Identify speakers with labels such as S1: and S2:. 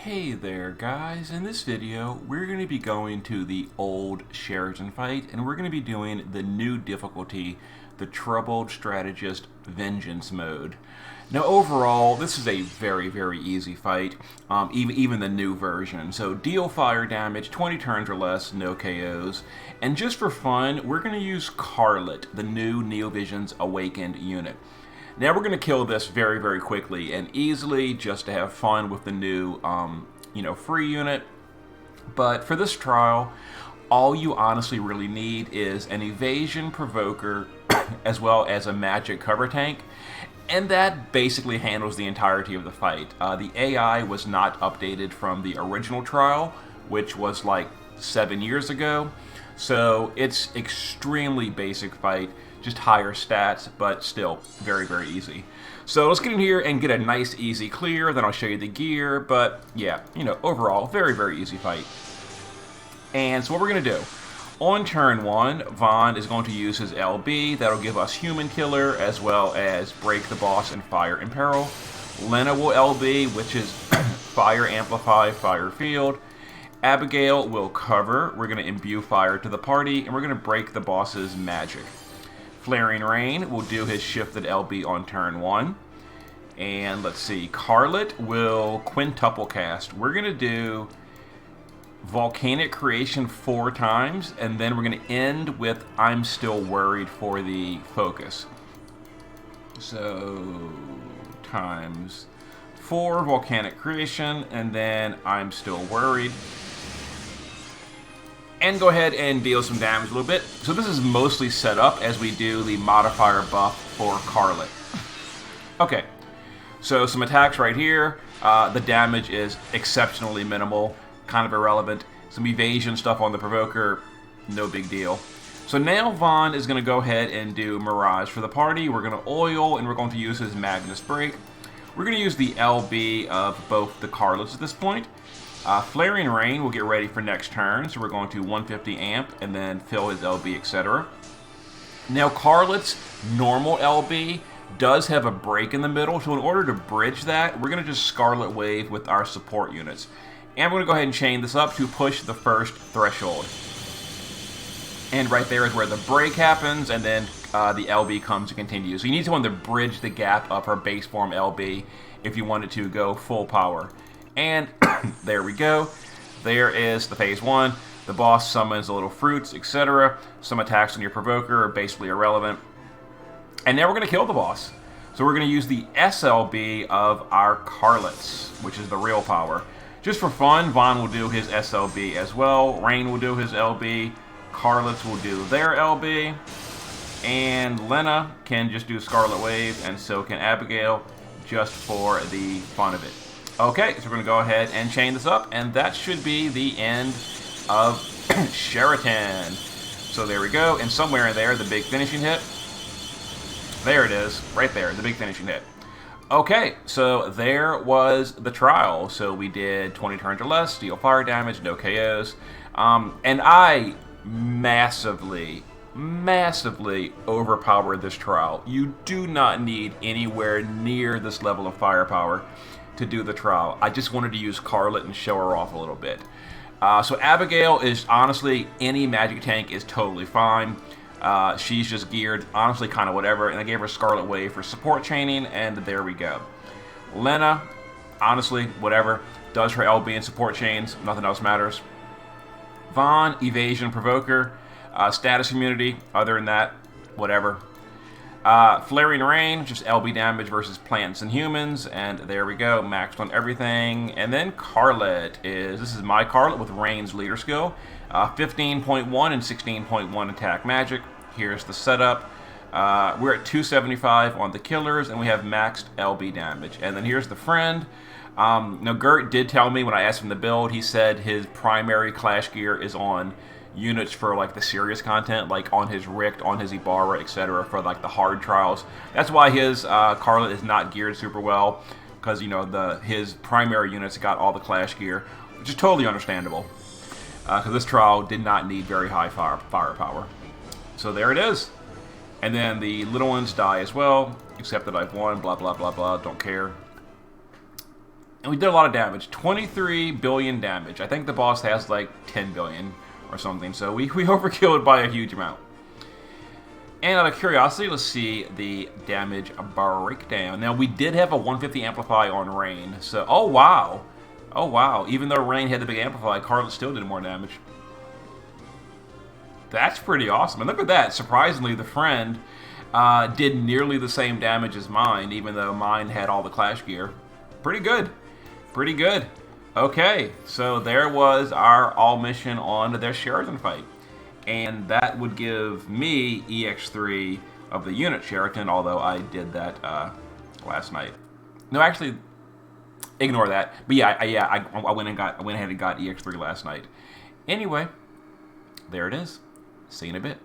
S1: Hey there guys, in this video we're going to be going to the old Sheratan fight and we're going to be doing the new difficulty, the Troubled Strategist Vengeance mode. Now overall this is a very easy fight, even the new version. So deal fire damage, 20 turns or less, no KOs, and just for fun we're going to use Karlette, the new Neovision's Awakened unit. Now we're going to kill this very quickly and easily just to have fun with the new, free unit. But for this trial, all you honestly really need is an evasion provoker as well as a magic cover tank. And that basically handles the entirety of the fight. The AI was not updated from the original trial, which was like 7 years ago. So it's extremely basic fight, just higher stats, but still very easy. So let's get in here and get a nice easy clear, then I'll show you the gear, but yeah, overall, very easy fight. And so what we're going to do, on turn 1, Vaughn is going to use his LB, that'll give us Human Killer, as well as Break the Boss and Fire Imperil. Lena will LB, which is Fire Amplify, Fire Field. Abigail will cover, we're going to imbue fire to the party, and we're going to break the boss's magic. Flaring Rain will do his shifted LB on turn 1. And let's see, Karlette will quintuple cast. We're going to do Volcanic Creation 4 times, and then we're going to end with I'm Still Worried for the focus. So, times 4 Volcanic Creation, and then I'm Still Worried. And go ahead and deal some damage a little bit. So this is mostly set up as we do the modifier buff for Karlette. Okay, so some attacks right here. The damage is exceptionally minimal, kind of irrelevant. Some evasion stuff on the provoker, no big deal. So now Vaughn is going to go ahead and do Mirage for the party. We're going to oil and we're going to use his Magnus Break. We're going to use the LB of both the Karlettes at this point. Flaring Rain will get ready for next turn, so we're going to 150 amp and then fill his LB, etc. Now Karlette's normal LB does have a break in the middle, so in order to bridge that, we're going to just Scarlet Wave with our support units. And we're going to go ahead and chain this up to push the first threshold. And right there is where the break happens, and then the LB comes and continues. So you need someone to bridge the gap of her base form LB if you wanted to go full power. And there we go. There is the phase 1. The boss summons the little fruits, etc. Some attacks on your provoker are basically irrelevant. And now we're going to kill the boss. So we're going to use the SLB of our Karlettes, which is the real power. Just for fun, Vaughn will do his SLB as well. Rain will do his LB. Karlettes will do their LB. And Lena can just do Scarlet Wave, and so can Abigail, just for the fun of it. Okay, so we're going to go ahead and chain this up, and that should be the end of Sheratan. So there we go, and somewhere in there, the big finishing hit. There it is, right there, the big finishing hit. Okay, so there was the trial. So we did 20 turns or less, deal fire damage, no KOs. And I massively overpowered this trial. You do not need anywhere near this level of firepower to do the trial. I just wanted to use Karlette and show her off a little bit. So Abigail is honestly, any magic tank is totally fine. She's just geared, honestly, kind of whatever, and I gave her Scarlet Wave for support chaining, and there we go. Lena, honestly, whatever, does her LB and support chains, nothing else matters. Vaughn, evasion, provoker, status immunity, other than that, whatever. Flaring Rain, just LB damage versus plants and humans, and there we go, maxed on everything. And then Karlette this is my Karlette with Rain's leader skill, 15.1 and 16.1 attack magic. Here's the setup. We're at 275 on the killers, and we have maxed LB damage. And then here's the friend. Now Gert did tell me when I asked him to build, he said his primary clash gear is on units for like the serious content, like on his Richt, on his Ibarra, etc., for like the hard trials. That's why his Karlette is not geared super well, because his primary units got all the clash gear, which is totally understandable, because this trial did not need very high firepower. So there it is. And then the little ones die as well, except that I've won, blah blah blah blah, don't care. And we did a lot of damage. 23 billion damage. I think the boss has like 10 billion or something. So we overkilled by a huge amount. And out of curiosity, let's see the damage breakdown. Now, we did have a 150 amplify on Rain. So, oh, wow. Oh, wow. Even though Rain had the big amplify, Karlette still did more damage. That's pretty awesome. And look at that. Surprisingly, the friend did nearly the same damage as mine, even though mine had all the Clash gear. Pretty good. Pretty good. Okay, so there was our all mission on their Sheratan fight. And that would give me EX3 of the unit Sheratan, although I did that last night. No, actually, ignore that. But yeah, I went ahead and got EX3 last night. Anyway, there it is. See you in a bit.